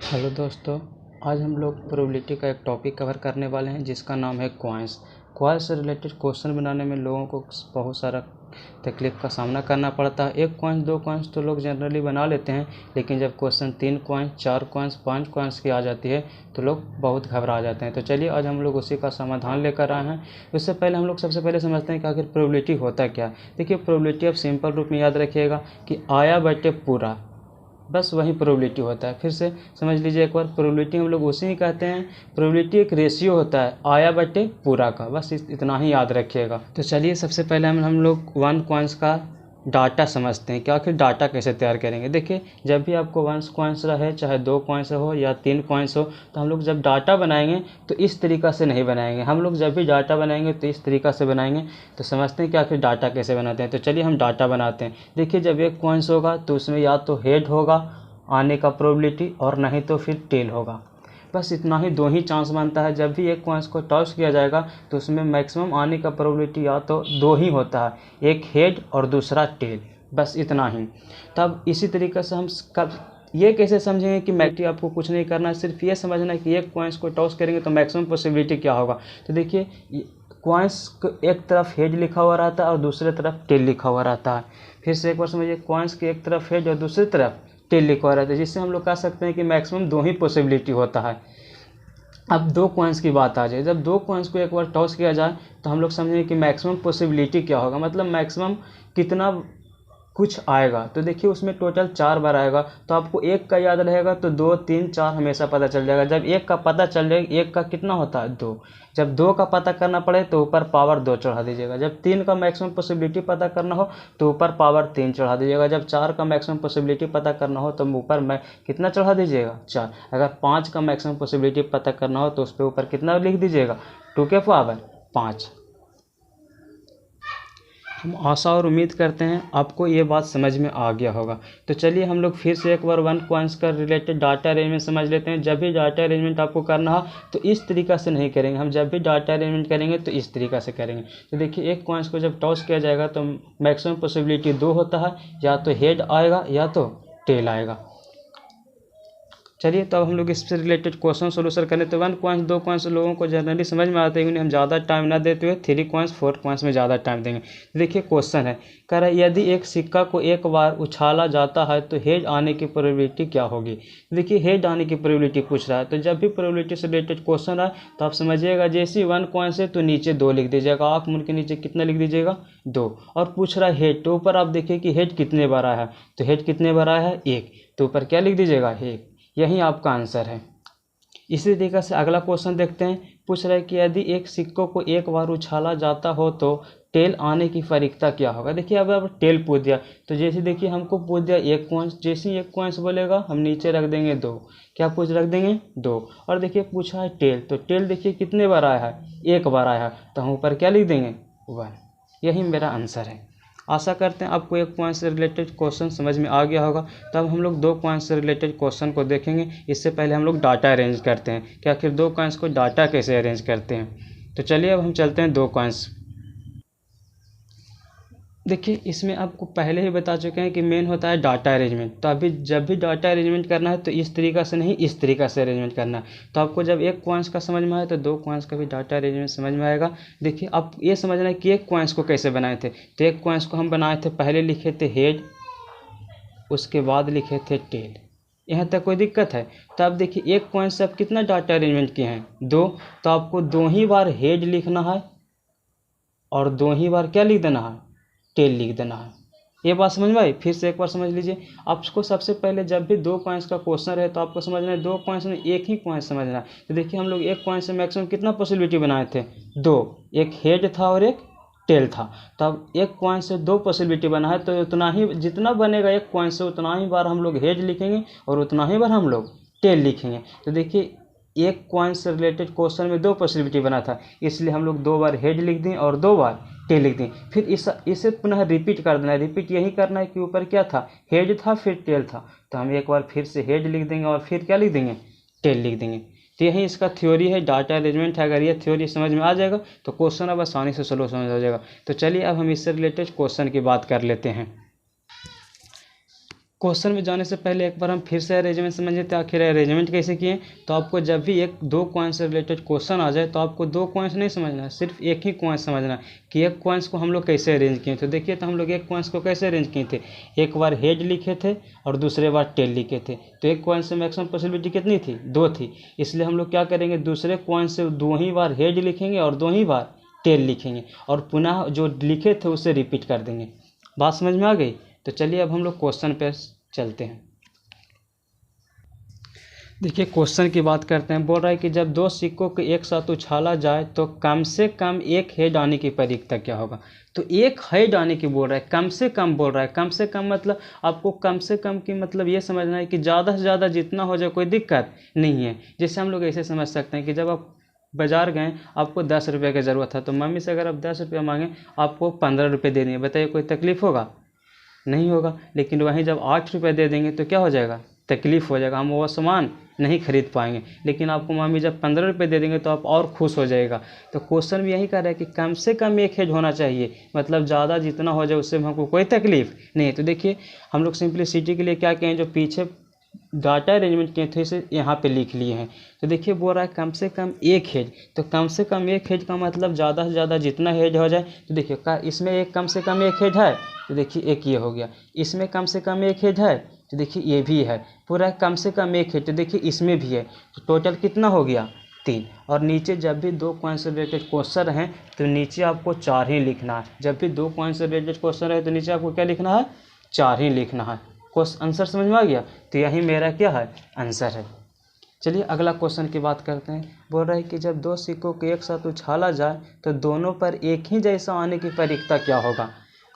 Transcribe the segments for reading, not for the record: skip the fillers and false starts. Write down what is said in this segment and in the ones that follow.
Hello दोस्तों, आज हम लोग प्रोबेबिलिटी का एक टॉपिक कवर करने वाले हैं जिसका नाम है कॉइन्स। कॉइन्स से रिलेटेड क्वेश्चन बनाने में लोगों को बहुत सारा तकलीफ़ का सामना करना पड़ता है। एक कॉइन्स दो कॉइन्स तो लोग जनरली बना लेते हैं, लेकिन जब क्वेश्चन 3 कॉइन्स 4 कॉइन्स 5 कॉइन्स की आ जाती है तो लोग बहुत घबरा जाते हैं। तो चलिए आज हम लोग उसी का समाधान लेकर आए हैं। उससे पहले हम लोग सबसे पहले समझते हैं कि आखिर प्रोबेबिलिटी होता क्या है। देखिए, प्रोबेबिलिटी आप सिंपल रूप में याद रखिएगा कि आया बटे पूरा, बस वही प्रोबेबिलिटी होता है। फिर से समझ लीजिए एक बार, प्रोबेबिलिटी हम लोग उसी ही कहते हैं। प्रोबेबिलिटी एक रेशियो होता है आया बटे पूरा का, बस इतना ही याद रखिएगा। तो चलिए सबसे पहले हम लोग 1 कॉइन्स का डाटा समझते हैं कि आखिर डाटा कैसे तैयार करेंगे। देखिए, जब भी आपको 1 कॉइन्स रहे, चाहे 2 कॉइन्स हो या 3 कॉइन्स हो, तो हम लोग जब डाटा बनाएंगे तो इस तरीक़ा से नहीं बनाएंगे। हम लोग जब भी डाटा बनाएंगे तो इस तरीक़ा से बनाएंगे। तो समझते हैं कि आखिर डाटा कैसे बनाते हैं। तो चलिए हम डाटा बनाते हैं। देखिए, जब 1 कॉइन्स होगा तो उसमें या तो हेड होगा आने का प्रोबेबिलिटी, और नहीं तो फिर टेल होगा। बस इतना ही, 2 ही चांस बनता है। जब भी एक कॉइन्स को टॉस किया जाएगा तो उसमें मैक्सिमम आने का प्रोबेबिलिटी या तो 2 ही होता है, एक हेड और दूसरा टेल, बस इतना ही। तब इसी तरीके से हम कब ये कैसे समझेंगे कि मैक्सिमम, आपको कुछ नहीं करना है, सिर्फ ये समझना है कि एक कॉइन्स को टॉस करेंगे तो मैक्सिमम पॉसिबिलिटी क्या होगा। तो देखिए, कॉइन्स को एक तरफ हेड लिखा हुआ रहता है और दूसरी तरफ टेल लिखा हुआ रहता है। फिर से एक बार समझिए, कॉइन्स की एक तरफ हेड और दूसरी तरफ टेल लिखा रहता है, जिससे हम लोग कह सकते हैं कि मैक्सिमम 2 ही पॉसिबिलिटी होता है। अब 2 कॉइन्स की बात आ जाए, जब 2 कॉइन्स को एक बार टॉस किया जाए तो हम लोग समझेंगे कि मैक्सिमम पॉसिबिलिटी क्या होगा, मतलब मैक्सिमम कितना कुछ आएगा। तो देखिए, उसमें टोटल 4 बार आएगा, तो आपको 1 का याद रहेगा तो 2 3 4 हमेशा पता चल जाएगा। जब 1 का पता चल जाएगा, 1 का कितना होता है 2, जब 2 का पता करना पड़े तो ऊपर पावर 2 चढ़ा दीजिएगा। जब 3 का मैक्सिमम पॉसिबिलिटी पता करना हो तो ऊपर पावर 3 चढ़ा दीजिएगा। जब 4 का मैक्सिमम पॉसिबिलिटी पता करना हो तो ऊपर में कितना चढ़ा दीजिएगा 4। अगर 5 का मैक्सिमम पॉसिबिलिटी पता करना हो तो उस पर ऊपर कितना लिख दीजिएगा 2 के पावर 5। हम आशा और उम्मीद करते हैं आपको ये बात समझ में आ गया होगा। तो चलिए हम लोग फिर से एक बार 1 कॉइन्स का रिलेटेड डाटा अरेंजमेंट समझ लेते हैं। जब भी डाटा अरेंजमेंट आपको करना हो तो इस तरीक़ा से नहीं करेंगे, हम जब भी डाटा अरेंजमेंट करेंगे तो इस तरीक़ा से करेंगे। तो देखिए, 1 कॉइन्स को जब टॉस किया जाएगा तो मैक्सिमम पॉसिबिलिटी 2 होता है, या तो हेड आएगा या तो टेल आएगा। चलिए तो अब हम लोग इससे रिलेटेड क्वेश्चन सोल्यूशन करें। तो 1 कॉइन्स 2 कॉइन्स लोगों को जनरली समझ में आते हैं, उन्हें हम ज़्यादा टाइम ना देते हुए 3 कॉइन्स 4 कॉइन्स में ज़्यादा टाइम देंगे। देखिए क्वेश्चन है, कह रहा है यदि एक सिक्का को एक बार उछाला जाता है तो हेड आने की प्रोबेबिलिटी क्या होगी। देखिए, हेड आने की प्रोबेबिलिटी पूछ रहा है, तो जब भी प्रोबेबिलिटी से रिलेटेड क्वेश्चन आए तो आप समझिएगा, जैसे 1 कॉइन्स है तो नीचे 2 लिख दीजिएगा, आँख मुड़ के नीचे कितना लिख दीजिएगा 2। और पूछ रहा है हेड, तो ऊपर आप देखिए कि हेड कितने बार आया है, तो हेड कितने बार आया है 1, तो ऊपर क्या लिख दीजिएगा 1। यही आपका आंसर है। इसी तरीके से अगला क्वेश्चन देखते हैं। पूछ रहा है कि यदि एक सिक्कों को एक बार उछाला जाता हो तो टेल आने की फरीकता क्या होगा। देखिए, अब टेल पूछ दिया, तो जैसे देखिए हमको पूछ दिया 1 कॉइन्स, जैसे ही 1 कॉइन्स बोलेगा हम नीचे रख देंगे 2। क्या पूछ रख देंगे 2। और देखिए पूछा है टेल, तो टेल देखिए कितने बार आया है 1 बार आया है, तो हम ऊपर क्या लिख देंगे 1। यही मेरा आंसर है। आशा करते हैं आपको 1 कॉइन्स से रिलेटेड क्वेश्चन समझ में आ गया होगा। तब हम लोग 2 कॉइन्स से रिलेटेड क्वेश्चन को देखेंगे। इससे पहले हम लोग डाटा अरेंज करते हैं कि आखिर 2 कॉइन्स को डाटा कैसे अरेंज करते हैं। तो चलिए अब हम चलते हैं 2 कॉइन्स। देखिए, इसमें आपको पहले ही बता चुके हैं कि मेन होता है डाटा अरेंजमेंट। तो अभी जब भी डाटा अरेंजमेंट करना है तो इस तरीक़ा से नहीं, इस तरीक़ा से अरेंजमेंट करना है। तो आपको जब 1 कॉइन्स का समझ में आए तो 2 कॉइन्स का भी डाटा अरेंजमेंट समझ में आएगा। देखिए, आप ये समझना है कि 1 कॉइन्स को कैसे बनाए थे। तो 1 कॉइन्स को हम बनाए थे, पहले लिखे थे हेड, उसके बाद लिखे थे टेल। यहाँ तक कोई दिक्कत है। तो आप देखिए 1 कॉइन्स से आप कितना डाटा अरेंजमेंट किए हैं 2, तो आपको 2 ही बार हेड लिखना है और 2 ही बार क्या लिख देना है टेल लिख देना है। ये बात समझ में आई। फिर से एक बार समझ लीजिए। आपको सबसे पहले जब भी 2 कॉइन्स का क्वेश्चन रहे तो आपको समझना है 2 कॉइन्स में एक ही कॉइन्स समझना है। तो देखिए, हम लोग 1 कॉइन्स से मैक्सिमम कितना पॉसिबिलिटी बनाए थे 2, एक हेड था और एक टेल था। तो अब 1 कॉइन से 2 पॉसिबिलिटी बना है, तो उतना ही जितना बनेगा 1 कॉइन से उतना ही बार हम लोग हेड लिखेंगे और उतना ही बार हम लोग टेल लिखेंगे। तो देखिए, 1 कॉइन से रिलेटेड क्वेश्चन में 2 पॉसिबिलिटी बना था, इसलिए हम लोग 2 बार हेड लिख दें और 2 बार टेल लिख दें। फिर इसे पुनः रिपीट कर देना है। रिपीट यही करना है कि ऊपर क्या था हेड था फिर टेल था, तो हम एक बार फिर से हेड लिख देंगे और फिर क्या लिख देंगे टेल लिख देंगे। तो यही इसका थ्योरी है, डाटा अरेंजमेंट है। अगर ये थ्योरी समझ में आ जाएगा तो क्वेश्चन अब आसानी से सोल्यूशन हो जाएगा। तो चलिए अब हम इससे रिलेटेड क्वेश्चन की बात कर लेते हैं। क्वेश्चन में जाने से पहले एक बार हम फिर से अरेंजमेंट समझ लेते हैं, आखिर अरेंजमेंट कैसे किए। तो आपको जब भी एक दो कॉइन से रिलेटेड क्वेश्चन आ जाए तो आपको दो कॉइन्स नहीं समझना है, सिर्फ एक ही कॉइन समझना है कि एक कॉइन्स को हम लोग कैसे अरेंज किए थे। देखिए तो हम लोग एक कॉइन्स को कैसे अरेंज किए थे, एक बार हेड लिखे थे और दूसरे बार टेल लिखे थे। तो एक कॉइन से मैक्सिमम पॉसिबिलिटी कितनी थी, 2 थी, इसलिए हम लोग क्या करेंगे, दूसरे कॉइन से 2 ही बार हेड लिखेंगे और 2 ही बार टेल लिखेंगे और पुनः जो लिखे थे उसे रिपीट कर देंगे। बात समझ में आ गई। तो चलिए अब हम लोग क्वेश्चन पे चलते हैं। देखिए क्वेश्चन की बात करते हैं। बोल रहा है कि जब दो सिक्कों को एक साथ उछाला जाए तो कम से कम एक हेड आने की प्रायिकता क्या होगा। तो एक हेड आने की बोल रहा है, कम से कम बोल रहा है। कम से कम मतलब आपको कम से कम की मतलब ये समझना है कि ज़्यादा से ज़्यादा जितना हो जाए कोई दिक्कत नहीं है। जैसे हम लोग ऐसे समझ सकते हैं कि जब आप बाज़ार गए, आपको 10 रुपये की ज़रूरत है, तो मम्मी से अगर आप 10 रुपये मांगें, आपको 15 रुपये दे देंगे। बताइए कोई तकलीफ़ होगा, नहीं होगा। लेकिन वहीं जब 8 रुपये दे देंगे तो क्या हो जाएगा, तकलीफ़ हो जाएगा, हम वो सामान नहीं खरीद पाएंगे। लेकिन आपको मामी जब 15 रुपये दे देंगे तो आप और खुश हो जाएगा। तो क्वेश्चन भी यही कर रहा है कि कम से कम एक हेड होना चाहिए, मतलब ज़्यादा जितना हो जाए उससे हमको कोई तकलीफ़ नहीं। तो देखिए हम लोग सिंप्लिसिटी के लिए क्या कहें, जो पीछे डाटा अरेंजमेंट किए थे इसे यहाँ पे लिख लिए हैं। तो देखिए बोल रहा है कम से कम एक हेड, तो कम से कम एक हेड का मतलब ज़्यादा से ज़्यादा जितना हेड हो जाए। तो देखिए इसमें एक कम से कम एक हेड है, तो देखिए एक ये हो गया। इसमें कम से कम एक हेड है, तो देखिए ये भी है। पूरा कम से कम एक हेड, तो देखिए इसमें भी है। तो टोटल कितना हो गया, 3। और नीचे जब भी दो कॉइन से रिलेटेड क्वेश्चन हैं तो नीचे आपको 4 ही लिखना है। जब भी दो कॉइन से रिलेटेड क्वेश्चन है तो नीचे आपको क्या लिखना है, 4 ही लिखना है। क्वेश्चन आंसर समझ में आ गया। तो यही मेरा क्या है, आंसर है। चलिए अगला क्वेश्चन की बात करते हैं। बोल रहा है कि जब दो सिक्कों को एक साथ उछाला जाए तो दोनों पर एक ही जैसा आने की प्रायिकता क्या होगा।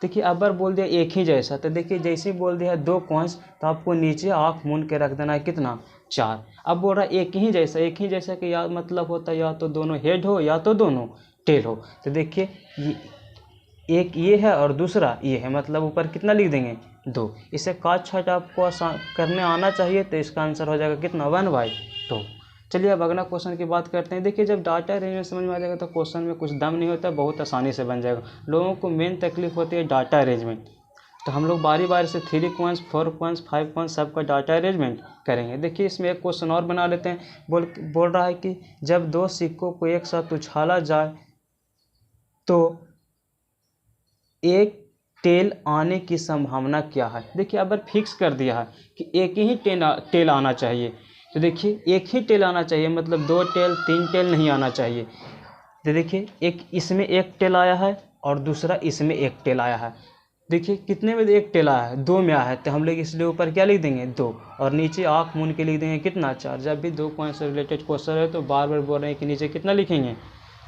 देखिए अब बार बोल दिया एक ही जैसा, तो देखिए जैसे ही बोल दिया दो कॉइन्स तो आपको नीचे आँख मूंद के रख देना है, कितना, 4। अब बोल रहा है एक ही जैसा, एक ही जैसा कि या मतलब होता है या तो दोनों हेड हो या तो दोनों टेल हो। तो देखिए एक ये है और दूसरा ये है, मतलब ऊपर कितना लिख देंगे, 2। इसे काट छाट आपको आसान करने आना चाहिए, तो इसका आंसर हो जाएगा कितना, 1/2। चलिए अब अगला क्वेश्चन की बात करते हैं। देखिए जब डाटा अरेंजमेंट समझ में आ जाएगा तो क्वेश्चन में कुछ दम नहीं होता, बहुत आसानी से बन जाएगा। लोगों को मेन तकलीफ होती है डाटा अरेंजमेंट। तो हम लोग बारी बारी से 3 कॉइन्स, 4 कॉइन्स, 5 कॉइन्स सबका डाटा अरेंजमेंट करेंगे। देखिए इसमें एक क्वेश्चन और बना लेते हैं। बोल रहा है कि जब दो सिक्कों को एक साथ उछाला जाए तो एक टेल आने की संभावना क्या है। देखिए अब फिक्स कर दिया है कि एक ही टेल आना चाहिए। तो देखिए एक ही टेल आना चाहिए, मतलब 2 टेल 3 टेल नहीं आना चाहिए। तो देखिए एक इसमें एक टेल आया है और दूसरा इसमें एक टेल आया है। देखिए कितने में एक टेल आया है, 2 में आया है, तो हम लोग इसलिए ऊपर क्या लिख देंगे, 2, और नीचे आँख मूंद के लिख देंगे कितना, 4। जब भी दो कॉइन से रिलेटेड क्वेश्चन है तो बार बार बोल रहे हैं कि नीचे कितना लिखेंगे,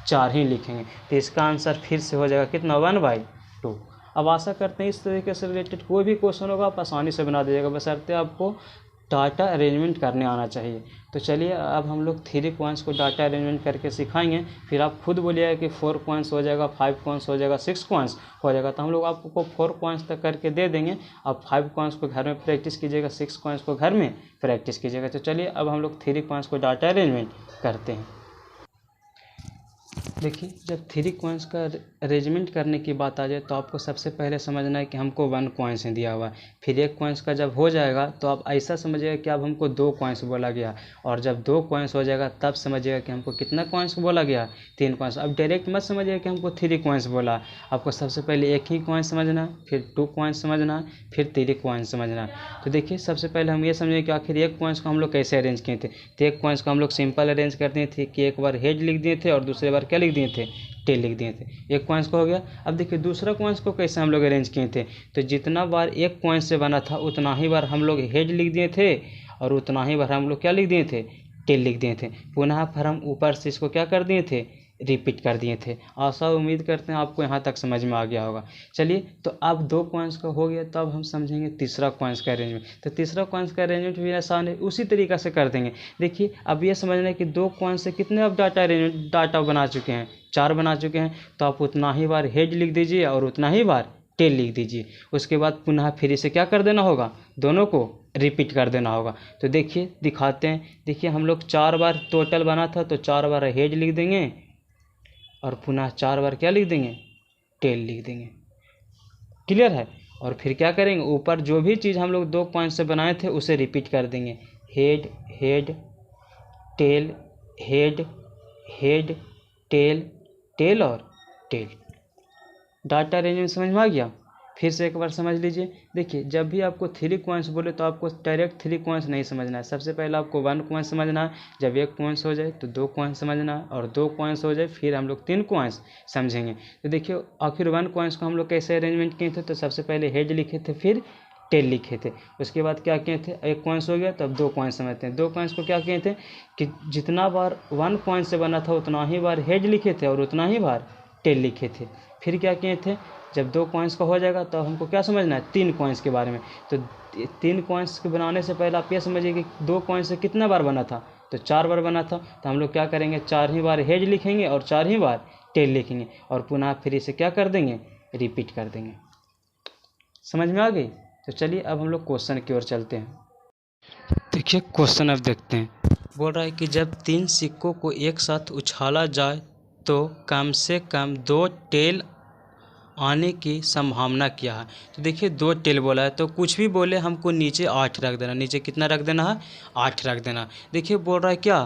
4 ही लिखेंगे। तो इसका आंसर फिर से हो जाएगा कितना, 1/2। अब आशा करते हैं इस तरीके से रिलेटेड कोई भी क्वेश्चन होगा आप आसानी से बना दीजिएगा, बशर्ते आपको डाटा अरेंजमेंट करने आना चाहिए। तो चलिए अब हम लोग 3 कॉइन्स को डाटा अरेंजमेंट करके सिखाएंगे, फिर आप खुद बोलिएगा कि 4 कॉइन्स हो जाएगा, 5 कॉइन्स हो जाएगा, 6 कॉइन्स हो जाएगा। तो हम लोग आपको 4 कॉइन्स तक करके दे देंगे, आप 5 कॉइन्स को घर में प्रैक्टिस कीजिएगा, 6 कॉइन्स को घर में प्रैक्टिस कीजिएगा। तो चलिए अब हम लोग 3 कॉइन्स को डाटा अरेंजमेंट करते हैं। देखिए जब 3 कॉइन्स का अरेंजमेंट करने की बात आ जाए तो आपको सबसे पहले समझना है कि हमको 1 कॉइन्स दिया हुआ है। फिर 1 कॉइन्स का जब हो जाएगा तो आप ऐसा समझिएगा कि अब हमको 2 कॉइन्स बोला गया, और जब 2 कॉइन्स हो जाएगा तब समझिएगा कि हमको कितना कॉइन्स बोला गया, 3 कॉइन्स। अब डायरेक्ट मत समझिएगा कि हमको 3 कॉइन्स बोला। आपको सबसे पहले एक ही कॉइन समझना, फिर 2 कॉइन्स समझना, फिर 3 कॉइन्स समझना। तो देखिए सबसे पहले हम ये समझेंगे कि आखिर 1 कॉइन्स को हम लोग कैसे अरेंज किए थे। तो 1 कॉइन्स को हम लोग सिंपल अरेंज करते थे कि एक बार हेड लिख दिए थे और दूसरे बार क्या लिख दिए थे, टेल लिख दिए थे। 1 कॉइन्स को हो गया। अब देखिए दूसरा कॉइन्स को कैसे हम लोग अरेंज किए थे। तो जितना बार 1 कॉइन से बना था उतना ही बार हम लोग हेड लिख दिए थे और उतना ही बार हम लोग क्या लिख दिए थे, टेल लिख दिए थे। पुनः फिर हम ऊपर से इसको क्या कर दिए थे, रिपीट कर दिए थे। आशा उम्मीद करते हैं आपको यहाँ तक समझ में आ गया होगा। चलिए तो अब 2 कॉइन्स का हो गया, तो अब हम समझेंगे तीसरा कॉइन्स का अरेंजमेंट। तो तीसरा कॉइन्स का अरेंजमेंट भी आसान है, उसी तरीक़ा से कर देंगे। देखिए अब ये समझना है कि 2 कॉइन से कितने अब डाटा बना चुके हैं, 4 बना चुके हैं। तो आप उतना ही बार हेड लिख दीजिए और उतना ही बार टेल लिख दीजिए। उसके बाद पुनः फिर इसे क्या कर देना होगा, दोनों को रिपीट कर देना होगा। तो देखिए दिखाते हैं। देखिए हम लोग 4 बार टोटल बना था, तो 4 बार हेड लिख देंगे और पुनः 4 बार क्या लिख देंगे, टेल लिख देंगे। क्लियर है। और फिर क्या करेंगे, ऊपर जो भी चीज़ हम लोग 2 कॉइन से बनाए थे उसे रिपीट कर देंगे। Head head tail head head tail tail और टेल। डाटा अरेंजमेंट समझ में आ गया? फिर से एक बार समझ लीजिए। देखिए, जब भी आपको 3 कॉइन्स बोले तो आपको डायरेक्ट 3 कॉइन्स नहीं समझना है। सबसे पहले आपको 1 कॉइन्स समझना है। जब 1 कॉइन्स हो जाए तो 2 कॉइन्स समझना है, और 2 कॉइन्स हो जाए फिर हम लोग 3 कॉइन्स समझेंगे। तो देखिए, आखिर 1 कॉइन्स को हम लोग कैसे अरेंजमेंट किए थे, तो सबसे पहले हेड लिखे थे, फिर टेल लिखे थे। उसके बाद क्या किए थे, 1 कॉइन्स हो गया तो अब 2 कॉइन्स समझते हैं। 2 कॉइन्स को क्या किए थे कि जितना बार 1 कॉइन से बना था उतना ही बार हेड लिखे थे और उतना ही बार टेल लिखे थे। फिर क्या किए थे, जब 2 कॉइन्स का हो जाएगा तो हमको क्या समझना है, 3 कॉइन्स के बारे में। तो 3 कॉइन्स के बनाने से पहले आप ये समझिए कि 2 कॉइन से कितना बार बना था, तो 4 बार बना था। तो हम लोग क्या करेंगे, 4 ही बार हेड लिखेंगे और 4 ही बार टेल लिखेंगे, और पुनः फिर इसे क्या कर देंगे, रिपीट कर देंगे। समझ में आ गई? तो चलिए अब हम लोग क्वेश्चन की ओर चलते हैं। देखिए, क्वेश्चन अब देखते हैं। बोल रहा है कि जब 3 सिक्कों को एक साथ उछाला जाए तो कम से कम 2 टेल आने की संभावना क्या है। तो देखिए, 2 टेल बोला है तो कुछ भी बोले हमको नीचे 8 रख देना। नीचे कितना रख देना है, 8 रख देना। देखिए, बोल रहा है क्या,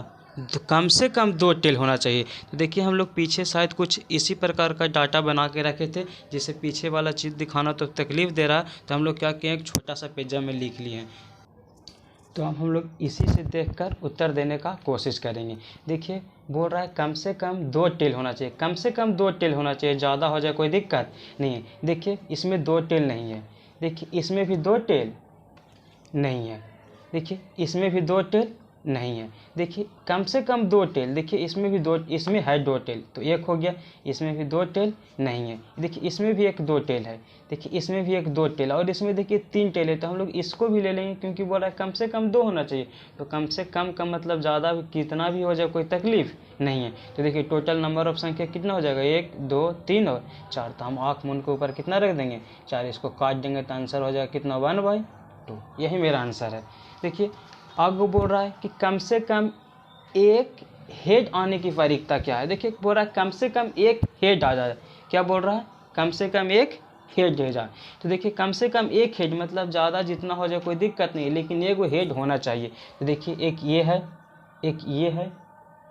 कम से कम 2 टेल होना चाहिए। तो देखिए, हम लोग पीछे शायद कुछ इसी प्रकार का डाटा बना के रखे थे, जिसे पीछे वाला चीज़ दिखाना तो तकलीफ़ दे रहा है, तो हम लोग क्या किए, एक छोटा सा पेजा में लिख लिए हैं। तो अब हम लोग इसी से देखकर उत्तर देने का कोशिश करेंगे। देखिए, बोल रहा है कम से कम 2 टेल होना चाहिए। कम से कम 2 टेल होना चाहिए, ज़्यादा हो जाए कोई दिक्कत नहीं है। देखिए, इसमें 2 टेल नहीं है। देखिए, इसमें भी 2 टेल नहीं है। देखिए, इसमें भी 2 टेल नहीं है। देखिए, कम से कम 2 टेल। देखिए, इसमें भी 2, इसमें है 2 टेल तो 1 हो गया। इसमें भी 2 टेल नहीं है। देखिए, इसमें भी एक 2 टेल है। देखिए, इसमें भी एक 2 टेल है, और इसमें देखिए 3 टेल है। तो हम लोग इसको भी ले लेंगे, क्योंकि बोला है कम से कम 2 होना चाहिए। तो कम से कम का मतलब ज़्यादा कितना भी हो जाए कोई तकलीफ नहीं है। तो देखिए, टोटल नंबर ऑफ संख्या कितना हो जाएगा, 1 2 3 और 4। तो हम आँख मूंद के ऊपर कितना रख देंगे, 4। इसको काट देंगे तो आंसर हो जाएगा कितना, 1/2। यही मेरा आंसर है। देखिए, आगे बोल रहा है कि कम से कम 1 हेड आने की प्रायिकता क्या है। देखिए, बोल रहा है कम से कम 1 हेड आ जाए। क्या बोल रहा है, कम से कम 1 हेड हो जाए। तो देखिए, कम से कम 1 हेड मतलब ज़्यादा जितना हो जाए कोई दिक्कत नहीं है, लेकिन 1 हेड होना चाहिए। तो देखिए, एक ये है, एक ये है।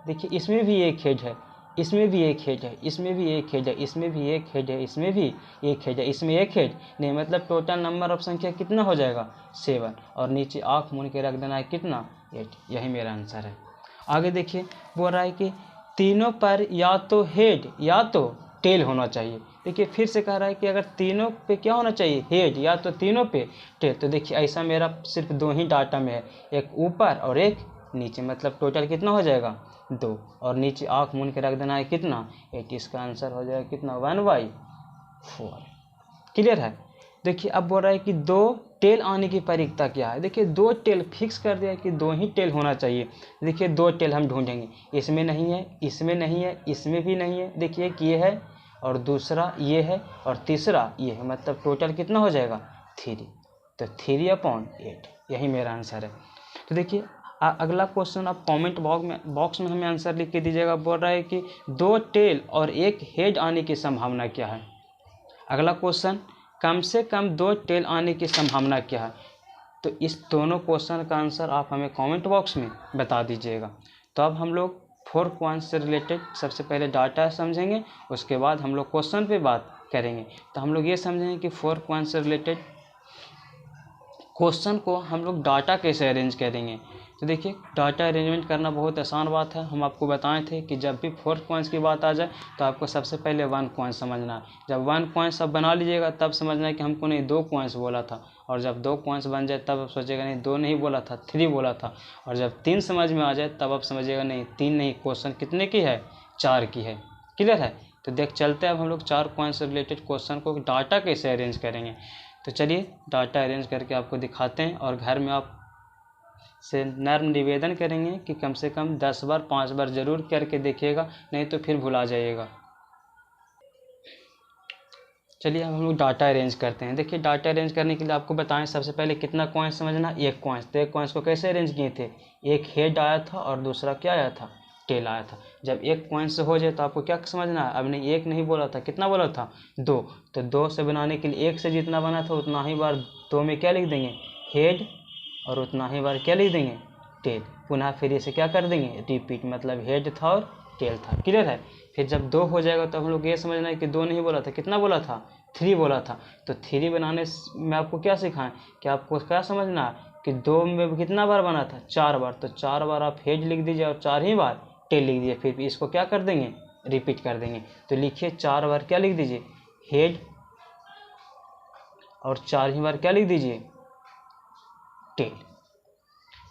देखिए, इसमें भी 1 हेड है, इसमें भी 1 हेड है, इसमें भी 1 हेड है, इसमें भी 1 हेड है, इसमें भी 1 हेड है, इसमें 1 हेड नहीं। मतलब टोटल नंबर ऑफ संख्या कितना हो जाएगा, 7। और नीचे आँख मूंद के रख देना है कितना, 8। यही मेरा आंसर है। आगे देखिए, बोल रहा है कि तीनों पर या तो हेड या तो टेल होना चाहिए। देखिए, फिर से कह रहा है कि अगर तीनों पे क्या होना चाहिए, हेड, या तो तीनों पे टेल। तो देखिए, ऐसा मेरा सिर्फ 2 ही डाटा में है, एक ऊपर और एक नीचे। मतलब टोटल कितना हो जाएगा, 2। और नीचे आँख मूंद के रख देना है कितना, 8। इसका आंसर हो जाएगा कितना, 1/4। क्लियर है? देखिए, अब बोल रहा है कि 2 टेल आने की प्रायिकता क्या है। देखिए, 2 टेल फिक्स कर दिया कि 2 ही टेल होना चाहिए। देखिए, 2 टेल हम ढूंढेंगे, इसमें नहीं है, इसमें नहीं है, इसमें भी नहीं है। देखिए, एक ये है और दूसरा ये है और तीसरा ये है। मतलब टोटल कितना हो जाएगा, 3। तो 3/8 यही मेरा आंसर है। तो देखिए, अगला क्वेश्चन आप कमेंट बॉक्स में हमें आंसर लिख के दीजिएगा। बोल रहा है कि 2 टेल और 1 हेड आने की संभावना क्या है। अगला क्वेश्चन, कम से कम 2 टेल आने की संभावना क्या है। तो इस दोनों क्वेश्चन का आंसर आप हमें कमेंट बॉक्स में बता दीजिएगा। तो अब हम लोग 4 कॉइन्स से रिलेटेड सबसे पहले डाटा समझेंगे, उसके बाद हम लोग क्वेश्चन पे बात करेंगे। तो हम लोग ये समझेंगे कि 4 कॉइन्स से रिलेटेड क्वेश्चन को हम लोग डाटा कैसे अरेंज करेंगे। तो देखिए, डाटा अरेंजमेंट करना बहुत आसान बात है। हम आपको बताए थे कि जब भी 4 कॉइन्स की बात आ जाए तो आपको सबसे पहले 1 कॉइन समझना है। जब 1 कॉइन्स आप बना लीजिएगा तब समझना है कि हमको नहीं 2 कॉइन्स बोला था। और जब 2 कॉइन्स बन जाए तब आप सोचेगा नहीं 2 नहीं बोला था, 3 बोला था। और जब 3 समझ में आ जाए तब आप समझिएगा नहीं 3 नहीं, क्वेश्चन कितने की है, 4 की है। क्लियर है? तो देख चलते हैं अब हम लोग 4 कॉइन्स से रिलेटेड क्वेश्चन को डाटा कैसे अरेंज करेंगे। तो चलिए डाटा अरेंज करके आपको दिखाते हैं, और घर में आप से नर्म निवेदन करेंगे कि कम से कम 10 बार 5 बार ज़रूर करके देखिएगा, नहीं तो फिर भुला जाइएगा। चलिए अब हम लोग डाटा अरेंज करते हैं। देखिए, डाटा अरेंज करने के लिए आपको बताएं सबसे पहले कितना कॉइन्स समझना, 1 कॉइन्स। तो 1 कॉइन्स को कैसे अरेंज किए थे, एक हेड आया था और दूसरा क्या आया था, टेल आया था। जब एक कॉइन से हो जाए तो आपको क्या समझना है, अब नहीं एक नहीं बोला था, कितना बोला था 2, तो 2 से बनाने के लिए एक से जितना बना था उतना ही बार 2 में क्या लिख देंगे हेड, और उतना ही बार क्या लिख देंगे टेल। पुनः फिर इसे क्या कर देंगे रिपीट, मतलब हेड था और टेल था। क्लियर है। फिर जब 2 हो जाएगा तो हम लोग ये समझना है कि 2 नहीं बोला था, कितना बोला था 3 बोला था। तो 3 बनाने में आपको क्या सिखाएं कि आपको क्या समझना है कि 2 में कितना बार बना था 4 बार, तो 4 बार आप हेड लिख दीजिए और 4 ही बार टेल लिख दीजिए। फिर इसको क्या कर देंगे रिपीट कर देंगे। तो लिखिए 4 बार क्या लिख दीजिए हेड, और 4 ही बार क्या लिख दीजिए टेल।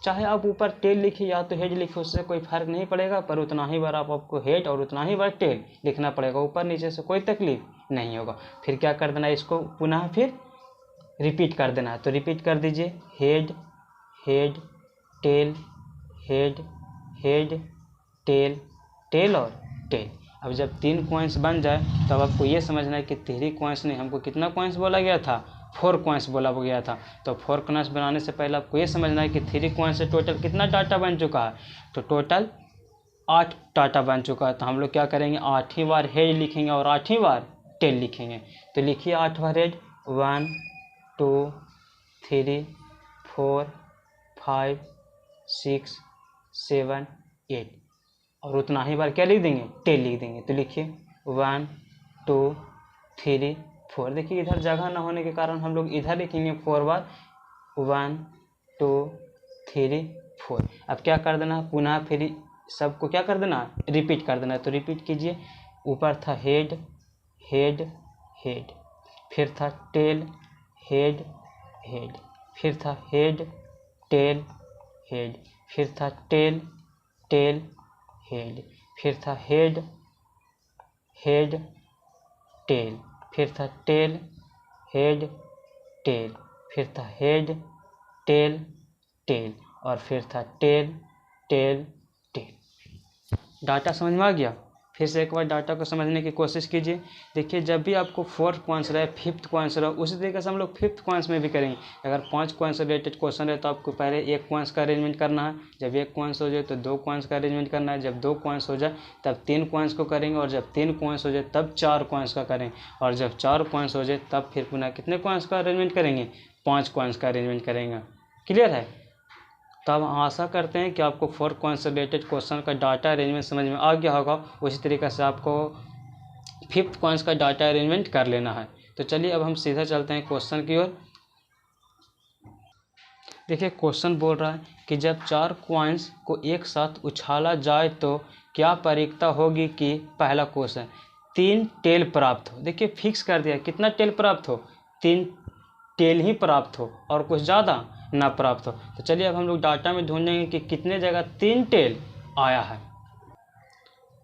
चाहे आप ऊपर टेल लिखिए या तो हेड लिखिए, उससे कोई फर्क नहीं पड़ेगा, पर उतना ही बार आपको हेड और उतना ही बार टेल लिखना पड़ेगा, ऊपर नीचे से कोई तकलीफ नहीं होगा। फिर क्या कर देना है इसको पुनः फिर रिपीट कर देना है। तो रिपीट कर दीजिए head head tail head head tail tail और टेल। अब जब 3 कॉइन्स बन जाए तो अब आपको ये समझना है कि 3 कॉइन्स नहीं, हमको कितना कॉइन्स बोला गया था 4 कॉइन्स बोला गया था। तो 4 कॉइन्स बनाने से पहले आपको ये समझना है कि 3 कॉइन्स से टोटल कितना डाटा बन चुका है, तो टोटल 8 डाटा बन चुका है। तो हम लोग क्या करेंगे 8 ही बार हेड लिखेंगे और 8 ही बार टेल लिखेंगे। तो लिखिए 8 बार हेड 1 2 3 4 5 6 7 8, और उतना ही बार क्या लिख देंगे टेल लिख देंगे। तो लिखिए 1 2 3 4। देखिए इधर जगह ना होने के कारण हम लोग इधर लिखेंगे 4 बार 1 2 3 4। अब क्या कर देना पुनः फिर सबको क्या कर देना रिपीट कर देना। तो रिपीट कीजिए, ऊपर था हेड हेड हेड, फिर था टेल हेड हेड, फिर था हेड टेल हेड, फिर था टेल टेल हेड, फिर था हेड हेड टेल, फिर था टेल हेड टेल, फिर था हेड टेल टेल, और फिर था टेल टेल टेल। डाटा समझ में आ गया। फिर से एक बार डाटा को समझने की कोशिश कीजिए। देखिए जब भी आपको 4th कॉइन्स रहे 5th कॉइन्स रहे, उसी तरीके से हम लोग 5th कॉइन्स में भी करेंगे। अगर 5 कॉइन्स से रिलेटेड क्वेश्चन रहे तो आपको पहले 1 कॉइन्स का अरेंजमेंट करना है, जब 1 कॉइन्स हो जाए तो 2 कॉइन्स का अरेंजमेंट करना है, जब 2 कॉइन्स हो जाए तब 3 कॉइन्स को करेंगे, और जब 3 कॉइन्स हो जाए तब 4 कॉइन्स का करेंगे, और जब 4 कॉइन्स हो जाए तब फिर पुनः कितने कॉइन्स का अरेंजमेंट करेंगे 5 कॉइन्स का अरेंजमेंट करेंगे। क्लियर है। तो अब आशा करते हैं कि आपको 4 कॉइन्स से रिलेटेड क्वेश्चन का डाटा अरेंजमेंट समझ में आ गया होगा। उसी तरीके से आपको 5th कॉइन्स का डाटा अरेंजमेंट कर लेना है। तो चलिए अब हम सीधा चलते हैं क्वेश्चन की ओर। देखिए क्वेश्चन बोल रहा है कि जब 4 कॉइन्स को एक साथ उछाला जाए तो क्या प्रक्रिया होगी कि पहला क्वेश्चन 3 टेल प्राप्त हो। देखिए फिक्स कर दिया कितना टेल प्राप्त हो 3 टेल ही प्राप्त हो और कुछ ज़्यादा ना प्राप्त हो। तो चलिए अब हम लोग डाटा में ढूंढेंगे कि कितने जगह 3 टेल आया है।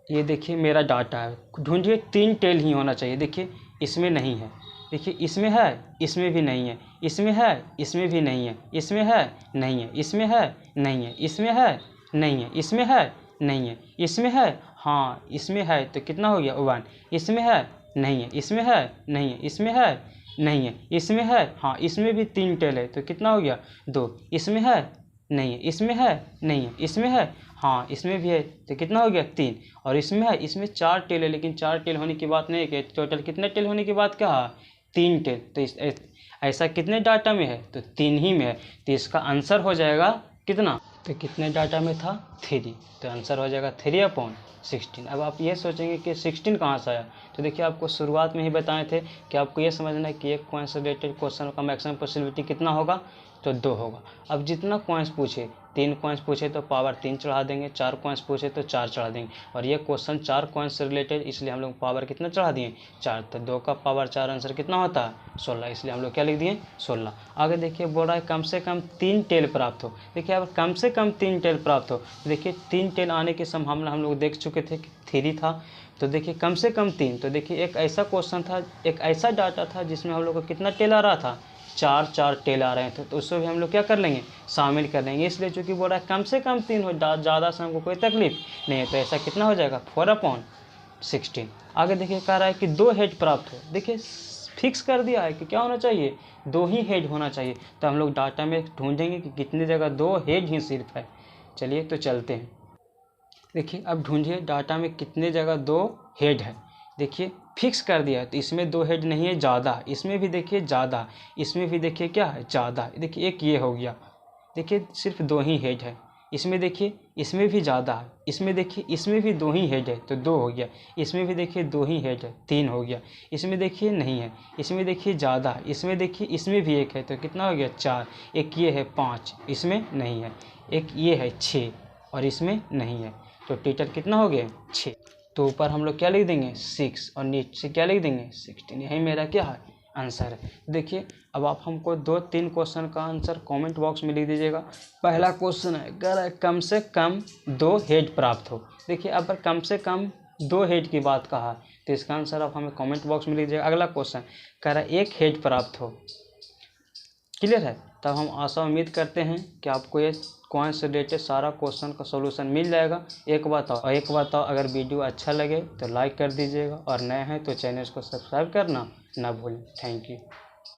ये देखिए मेरा डाटा है, ढूंढिए 3 टेल ही होना चाहिए। देखिए इसमें नहीं है, देखिए इसमें है, इसमें भी नहीं है, इसमें है, इसमें भी नहीं है, इसमें है नहीं है, इसमें है नहीं है, इसमें है नहीं है, इसमें है नहीं है, इसमें है हाँ इसमें है, तो कितना हो गया 1। इसमें है नहीं है, इसमें है नहीं है, इसमें है नहीं है, इसमें है हाँ इसमें भी 3 टेल है, तो कितना हो गया 2। इसमें है नहीं है, इसमें है नहीं है, इसमें है हाँ इसमें भी है, तो कितना हो गया 3। और इसमें है, इसमें 4 टेल है, लेकिन 4 टेल होने की बात नहीं है कि टोटल कितने टेल होने की बात क्या है 3 टेल। तो ऐसा कितने डाटा में है तो 3 ही में है। तो इसका आंसर हो जाएगा कितना, तो कितने डाटा में था 3, तो आंसर हो जाएगा 3/16। अब आप ये सोचेंगे कि 16 कहाँ से आया, तो देखिए आपको शुरुआत में ही बताए थे कि आपको ये समझना है कि एक कॉइन से रिलेटेड क्वेश्चन का मैक्सिमम पॉसिबिलिटी कितना होगा तो 2 होगा। अब जितना कॉइन्स पूछे 3 कॉइन्स पूछे तो पावर 3 चढ़ा देंगे, 4 कॉइन्स पूछे तो 4 चढ़ा देंगे, और ये क्वेश्चन 4 कॉइन्स से रिलेटेड इसलिए हम लोग पावर कितना चढ़ा दिए 4। तो 2 का पावर 4 आंसर कितना होता है 16, इसलिए हम लोग क्या लिख दिए 16। आगे देखिए बोल रहा है कम से कम 3 टेल प्राप्त हो। देखिए अब कम से कम 3 टेल प्राप्त हो, देखिए 3 टेल आने की संभावना हम लोग देख चुके थे कि 3 था, तो देखिए कम से कम 3। तो देखिए एक ऐसा क्वेश्चन था, एक ऐसा डाटा था जिसमें हम लोग को कितना टेल आ रहा था 4 टेल आ रहे थे, तो उसको भी हम लोग क्या कर लेंगे शामिल कर लेंगे। इसलिए चूँकि बोल रहा है कम से कम 3 हो, ज़्यादा से हमको कोई तकलीफ नहीं है, तो ऐसा कितना हो जाएगा 4/16। आगे देखिए कह रहा है कि 2 हेड प्राप्त हो। देखिए फिक्स कर दिया है कि क्या होना चाहिए 2 ही हेड होना चाहिए, तो हम लोग डाटा में ढूंढेंगे कि कितनी जगह 2 हेड ही सिर्फ है। चलिए तो चलते हैं। देखिए अब ढूंढिए डाटा में कितने जगह 2 हेड है। देखिए फिक्स कर दिया है तो इसमें 2 हेड नहीं है, ज़्यादा। इसमें भी देखिए ज़्यादा, इसमें भी देखिए क्या है, ज़्यादा। देखिए एक ये हो गया, देखिए सिर्फ 2 ही हेड है। इसमें देखिए इसमें भी ज़्यादा है, इसमें देखिए इसमें भी 2 ही हेड है तो 2 हो गया। इसमें भी देखिए 2 ही हेड है, 3 हो गया। इसमें देखिए नहीं है, इसमें देखिए ज़्यादा है, इसमें देखिए इसमें भी एक है तो कितना हो गया, 4। एक ये है 5, इसमें नहीं है। एक ये है 6 और इसमें नहीं है। तो टोटल कितना हो गया, 6। तो ऊपर हम लोग क्या लिख देंगे, 6 और नीचे क्या लिख देंगे, 16। यही मेरा क्या है, आंसर है। देखिए अब आप हमको 2-3 क्वेश्चन का आंसर कमेंट बॉक्स में लिख दीजिएगा। पहला क्वेश्चन है, कह रहा है कम से कम 2 हेड प्राप्त हो। देखिए अब कम से कम 2 हेड की बात कहा है तो इसका आंसर आप हमें कमेंट बॉक्स में लिख दीजिएगा। अगला क्वेश्चन कह रहा है 1 हेड प्राप्त हो। क्लियर है। तब हम आशा उम्मीद करते हैं कि आपको ये कॉइन्स से रिलेटेड सारा क्वेश्चन का सॉल्यूशन मिल जाएगा। एक बात अगर वीडियो अच्छा लगे तो लाइक कर दीजिएगा और नए हैं तो चैनल को सब्सक्राइब करना ना भूलें। Thank you.